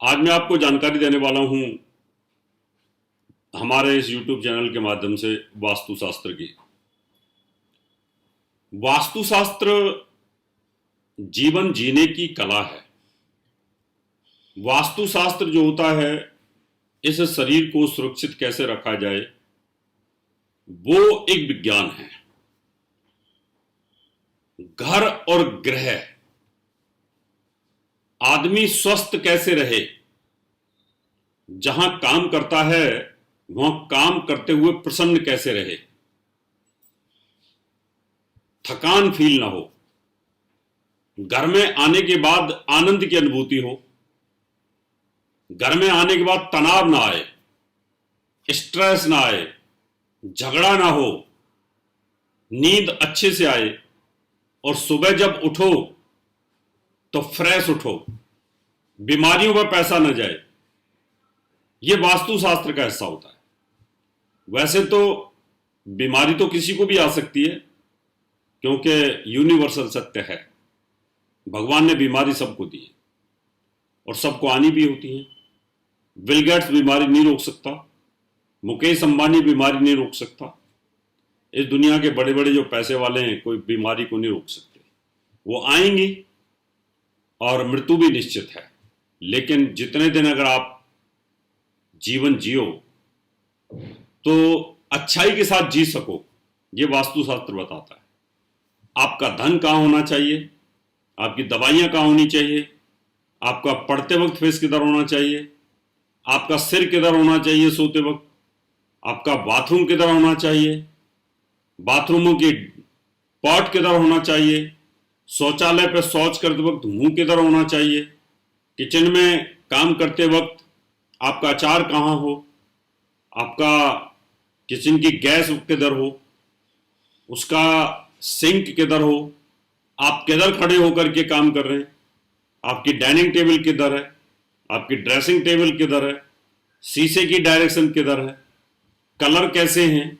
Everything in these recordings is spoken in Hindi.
आज मैं आपको जानकारी देने वाला हूं हमारे इस YouTube चैनल के माध्यम से वास्तुशास्त्र की। वास्तुशास्त्र जीवन जीने की कला है। वास्तुशास्त्र जो होता है, इस शरीर को सुरक्षित कैसे रखा जाए, वो एक विज्ञान है। घर और गृह, आदमी स्वस्थ कैसे रहे, जहां काम करता है वहां काम करते हुए प्रसन्न कैसे रहे, थकान फील ना हो, घर में आने के बाद आनंद की अनुभूति हो, घर में आने के बाद तनाव ना आए, स्ट्रेस ना आए, झगड़ा ना हो, नींद अच्छे से आए और सुबह जब उठो तो फ्रेश उठो, बीमारियों पर पैसा न जाए। यह वास्तुशास्त्र का हिस्सा होता है। वैसे तो बीमारी तो किसी को भी आ सकती है, क्योंकि यूनिवर्सल सत्य है। भगवान ने बीमारी सबको दी है और सबको आनी भी होती है। बिल गेट्स बीमारी नहीं रोक सकता, मुकेश अंबानी बीमारी नहीं रोक सकता। इस दुनिया के बड़े बड़े जो पैसे वाले हैं, कोई बीमारी को नहीं रोक सकते। वो आएंगी और मृत्यु भी निश्चित है। लेकिन जितने दिन अगर आप जीवन जियो तो अच्छाई के साथ जी सको, ये वास्तुशास्त्र बताता है। आपका धन कहाँ होना चाहिए, आपकी दवाइयाँ कहाँ होनी चाहिए, आपका पढ़ते वक्त फेस किधर होना चाहिए, आपका सिर किधर होना चाहिए सोते वक्त, आपका बाथरूम किधर होना चाहिए, बाथरूमों की पॉट किधर होना चाहिए, शौचालय पर शौच करते वक्त मुंह किधर होना चाहिए, किचन में काम करते वक्त आपका अचार कहाँ हो, आपका किचन की गैस किधर हो, उसका सिंक किधर हो, आप किधर खड़े होकर के काम कर रहे हैं, आपकी डाइनिंग टेबल किधर है, आपकी ड्रेसिंग टेबल किधर है, शीशे की डायरेक्शन किधर है, कलर कैसे हैं,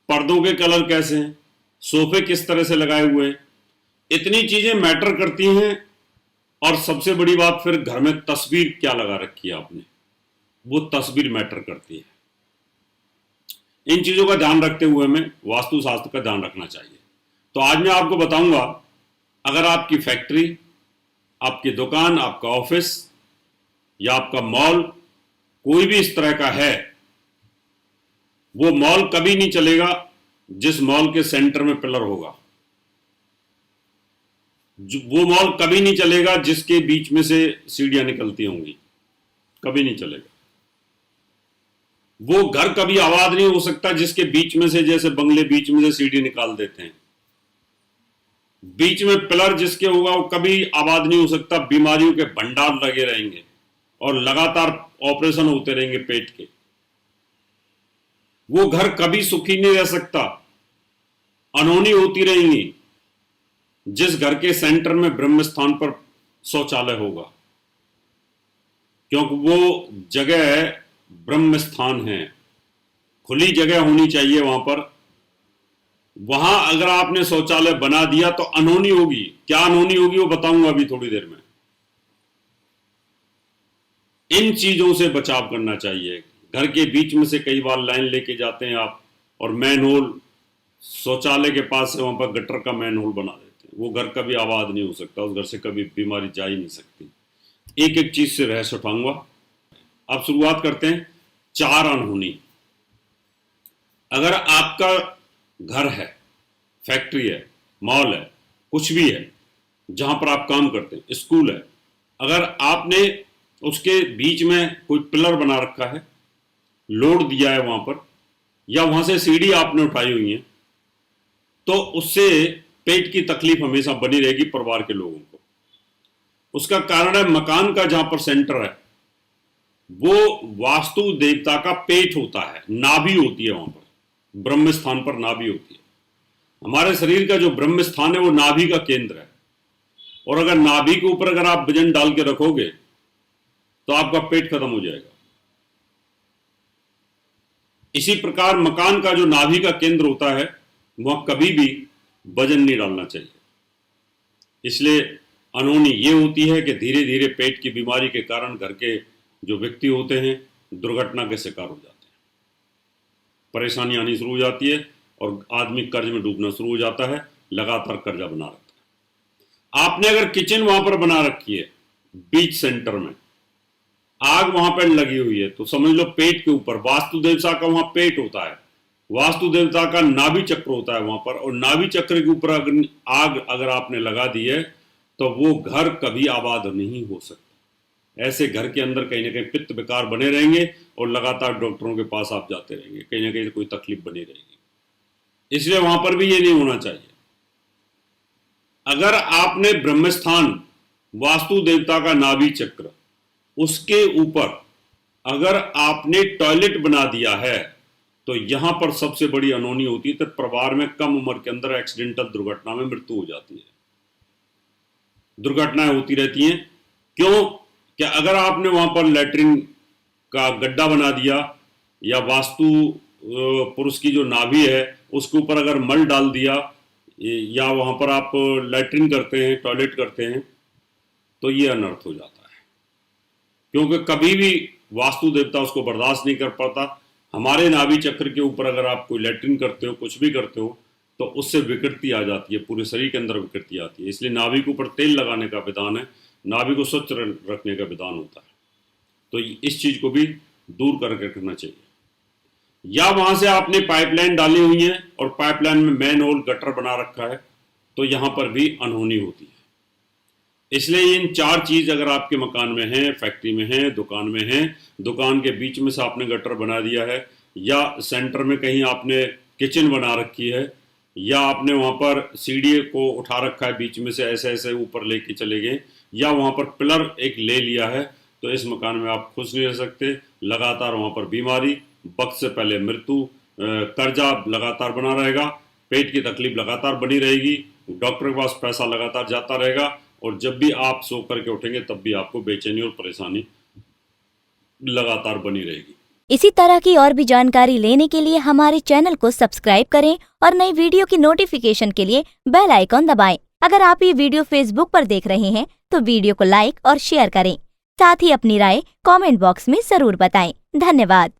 पर्दों के कलर कैसे हैं, सोफे किस तरह से लगाए हुए हैं। इतनी चीजें मैटर करती हैं। और सबसे बड़ी बात, फिर घर में तस्वीर क्या लगा रखी है आपने, वो तस्वीर मैटर करती है। इन चीजों का ध्यान रखते हुए हमें वास्तुशास्त्र का ध्यान रखना चाहिए। तो आज मैं आपको बताऊंगा, अगर आपकी फैक्ट्री, आपकी दुकान, आपका ऑफिस या आपका मॉल कोई भी इस तरह का है, वो मॉल कभी नहीं चलेगा जिस मॉल के सेंटर में पिलर होगा। वो मॉल कभी नहीं चलेगा जिसके बीच में से सीढ़ियां निकलती होंगी, कभी नहीं चलेगा। वो घर कभी आबाद नहीं हो सकता जिसके बीच में से, जैसे बंगले बीच में से सीढ़ी निकाल देते हैं। बीच में पिलर जिसके होगा वो कभी आबाद नहीं हो सकता। बीमारियों के भंडार लगे रहेंगे और लगातार ऑपरेशन होते रहेंगे पेट के। वो घर कभी सुखी नहीं रह सकता, अनहोनी होती रहेंगी जिस घर के सेंटर में ब्रह्म स्थान पर शौचालय होगा, क्योंकि वो जगह ब्रह्म स्थान है। खुली जगह होनी चाहिए वहां पर। वहां अगर आपने शौचालय बना दिया तो अनहोनी होगी। क्या अनहोनी होगी वो बताऊंगा अभी थोड़ी देर में। इन चीजों से बचाव करना चाहिए। घर के बीच में से कई बार लाइन लेके जाते हैं आप, और मैन होल शौचालय के पास से वहां पर गटर का मैन होल बना देते हैं। वो घर कभी आबाद नहीं हो सकता, उस घर से कभी बीमारी जा ही नहीं सकती। एक एक चीज से रहस्य उठाऊंगा। अब शुरुआत करते हैं। 4 अनहोनी। अगर आपका घर है, फैक्ट्री है, मॉल है, कुछ भी है जहां पर आप काम करते हैं, स्कूल है, अगर आपने उसके बीच में कोई पिलर बना रखा है, लोड दिया है वहां पर, या वहां से सीढ़ी आपने उठाई हुई है, तो उससे पेट की तकलीफ हमेशा बनी रहेगी परिवार के लोगों को। उसका कारण है, मकान का जहां पर सेंटर है वो वास्तु देवता का पेट होता है, नाभि होती है वहां पर, ब्रह्म स्थान पर नाभि होती है। हमारे शरीर का जो ब्रह्म स्थान है वो नाभि का केंद्र है। और अगर नाभि के ऊपर अगर आप वजन डाल के रखोगे तो आपका पेट खत्म हो जाएगा। इसी प्रकार मकान का जो नाभि का केंद्र होता है वहां कभी भी वजन नहीं डालना चाहिए। इसलिए अनहोनी ये होती है कि धीरे धीरे पेट की बीमारी के कारण घर के जो व्यक्ति होते हैं दुर्घटना के शिकार हो जाते हैं, परेशानी आनी शुरू हो जाती है और आदमी कर्ज में डूबना शुरू हो जाता है, लगातार कर्जा बना रखता है। आपने अगर किचन वहां पर बना रखी है बीच सेंटर में, आग वहां पर लगी हुई है, तो समझ लो पेट के ऊपर, वास्तु देवता का वहां पेट होता है, वास्तु देवता का नाभि चक्र होता है वहां पर, और नाभि चक्र के ऊपर अगर आग अगर आपने लगा दी है तो वो घर कभी आबाद नहीं हो सकता। ऐसे घर के अंदर कहीं ना कहीं पित्त विकार बने रहेंगे और लगातार डॉक्टरों के पास आप जाते रहेंगे, कहीं ना कहीं कोई तकलीफ बनी रहेगी। इसलिए वहां पर भी ये नहीं होना चाहिए। अगर आपने ब्रह्मस्थान वास्तु देवता का नाभि चक्र, उसके ऊपर अगर आपने टॉयलेट बना दिया है तो यहां पर सबसे बड़ी अनहोनी होती है, तो परिवार में कम उम्र के अंदर एक्सीडेंटल दुर्घटना में मृत्यु हो जाती है, दुर्घटनाएं होती रहती हैं। क्यों? क्या अगर आपने वहां पर लैट्रिन का गड्ढा बना दिया या वास्तु पुरुष की जो नाभि है उसके ऊपर अगर मल डाल दिया या वहां पर आप लैट्रिन करते हैं, टॉयलेट करते हैं, तो ये अनर्थ हो जाता है, क्योंकि कभी भी वास्तु देवता उसको बर्दाश्त नहीं कर पाता। हमारे नाभि चक्र के ऊपर अगर आप कोई लैट्रिन करते हो, कुछ भी करते हो, तो उससे विकृति आ जाती है, पूरे शरीर के अंदर विकृति आती है। इसलिए नाभि के ऊपर तेल लगाने का विधान है, नाभि को स्वच्छ रखने का विधान होता है। तो इस चीज को भी दूर करके रखना चाहिए। या वहां से आपने पाइपलाइन डाली हुई है और पाइपलाइन में मैन होल गटर बना रखा है, तो यहां पर भी अनहोनी होती है। इसलिए इन 4 चीज अगर आपके मकान में है, फैक्ट्री में है, दुकान में है, दुकान के बीच में से आपने गटर बना दिया है, या सेंटर में कहीं आपने किचन बना रखी है, या आपने वहां पर सीढ़ी को उठा रखा है, बीच में से ऐसे ऐसे ऊपर लेके चले गए, या वहां पर पिलर एक ले लिया है, तो इस मकान में आप खुश नहीं रह सकते। लगातार वहां पर बीमारी, वक्त से पहले मृत्यु, कर्जा लगातार बना रहेगा, पेट की तकलीफ लगातार बनी रहेगी, डॉक्टर के पास पैसा लगातार जाता रहेगा, और जब भी आप सो करके उठेंगे तब भी आपको बेचैनी और परेशानी लगातार बनी रहेगी। इसी तरह की और भी जानकारी लेने के लिए हमारे चैनल को सब्सक्राइब करें और नई वीडियो की नोटिफिकेशन के लिए बेल आइकॉन दबाएं। अगर आप ये वीडियो फेसबुक पर देख रहे हैं तो वीडियो को लाइक और शेयर करें। साथ ही अपनी राय कमेंट बॉक्स में जरूर बताएं। धन्यवाद।